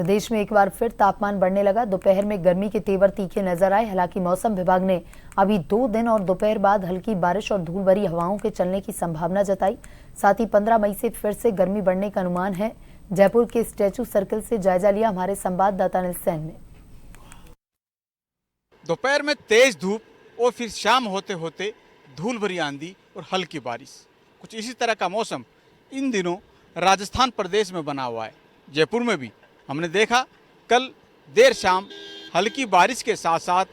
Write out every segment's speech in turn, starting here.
प्रदेश में एक बार फिर तापमान बढ़ने लगा। दोपहर में गर्मी के तेवर तीखे नजर आए। हालांकि मौसम विभाग ने अभी 2 दिन और दोपहर बाद हल्की बारिश और धूल भरी हवाओं के चलने की संभावना जताई। साथ ही 15 मई से फिर से गर्मी बढ़ने का अनुमान है। जयपुर के स्टैचू सर्कल से जायजा लिया हमारे संवाददाता अनिल सैन ने। दोपहर में तेज धूप और फिर शाम होते होते धूल भरी आंधी और हल्की बारिश। कुछ इसी तरह का मौसम इन दिनों राजस्थान प्रदेश में बना हुआ है। जयपुर में भी हमने देखा कल देर शाम हल्की बारिश के साथ साथ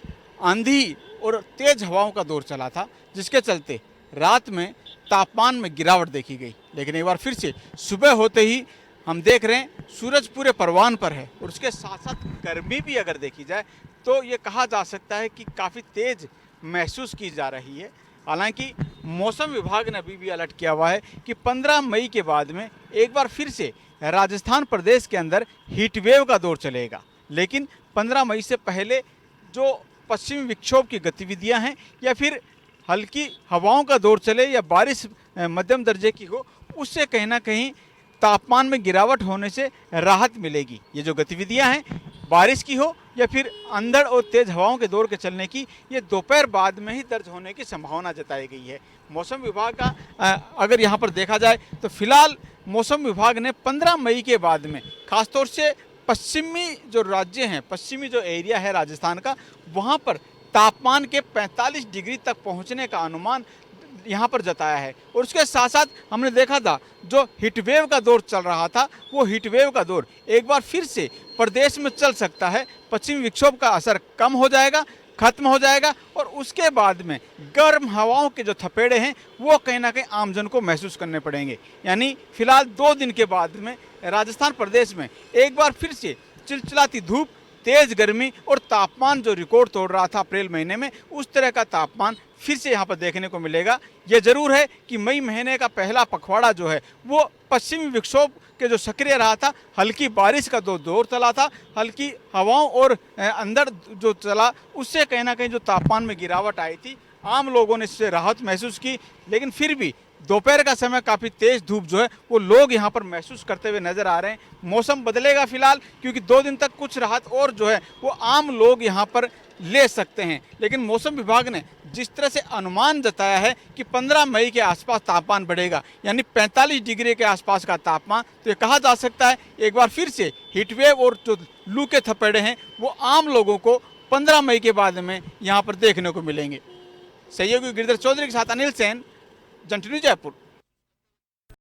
आंधी और तेज हवाओं का दौर चला था, जिसके चलते रात में तापमान में गिरावट देखी गई। लेकिन एक बार फिर से सुबह होते ही हम देख रहे हैं सूरज पूरे परवान पर है और उसके साथ साथ गर्मी भी अगर देखी जाए तो ये कहा जा सकता है कि काफ़ी तेज महसूस की जा रही है। हालांकि मौसम विभाग ने अभी भी अलर्ट किया हुआ है कि 15 मई के बाद में एक बार फिर से राजस्थान प्रदेश के अंदर हीट वेव का दौर चलेगा। लेकिन 15 मई से पहले जो पश्चिमी विक्षोभ की गतिविधियां हैं या फिर हल्की हवाओं का दौर चले या बारिश मध्यम दर्जे की हो, उससे कहीं ना कहीं तापमान में गिरावट होने से राहत मिलेगी। ये जो गतिविधियां हैं बारिश की हो या फिर अंधड़ और तेज हवाओं के दौर के चलने की, ये दोपहर बाद में ही दर्ज होने की संभावना जताई गई है। मौसम विभाग का अगर यहाँ पर देखा जाए तो फिलहाल मौसम विभाग ने 15 मई के बाद में खासतौर से पश्चिमी जो राज्य हैं, पश्चिमी जो एरिया है राजस्थान का, वहाँ पर तापमान के 45 डिग्री तक पहुँचने का अनुमान यहाँ पर जताया है। और उसके साथ साथ हमने देखा था जो हीटवेव का दौर चल रहा था, वो हीटवेव का दौर एक बार फिर से प्रदेश में चल सकता है। पश्चिमी विक्षोभ का असर कम हो जाएगा, खत्म हो जाएगा और उसके बाद में गर्म हवाओं के जो थपेड़े हैं वो कहीं ना कहीं आमजन को महसूस करने पड़ेंगे। यानी फिलहाल 2 दिन के बाद में राजस्थान प्रदेश में एक बार फिर से चिलचिलाती धूप, तेज गर्मी और तापमान जो रिकॉर्ड तोड़ रहा था अप्रैल महीने में, उस तरह का तापमान फिर से यहाँ पर देखने को मिलेगा। ये जरूर है कि मई महीने का पहला पखवाड़ा जो है वो पश्चिमी विक्षोभ के जो सक्रिय रहा था, हल्की बारिश का दौर चला था, हल्की हवाओं और अंदर जो चला, उससे कहीं ना कहीं जो तापमान में गिरावट आई थी, आम लोगों ने इससे राहत महसूस की। लेकिन फिर भी दोपहर का समय काफ़ी तेज धूप जो है वो लोग यहाँ पर महसूस करते हुए नजर आ रहे हैं। मौसम बदलेगा फिलहाल, क्योंकि 2 दिन तक कुछ राहत और जो है वो आम लोग यहाँ पर ले सकते हैं। लेकिन मौसम विभाग ने जिस तरह से अनुमान जताया है कि 15 मई के आसपास तापमान बढ़ेगा, यानी 45 डिग्री के आसपास का तापमान, तो ये कहा जा सकता है एक बार फिर से हीटवेव और जो लू के थपेड़े हैं वो आम लोगों को 15 मई के बाद में यहाँ पर देखने को मिलेंगे। सहयोगी गिरिधर चौधरी के साथ अनिल सैन, जंटनी जयपुर।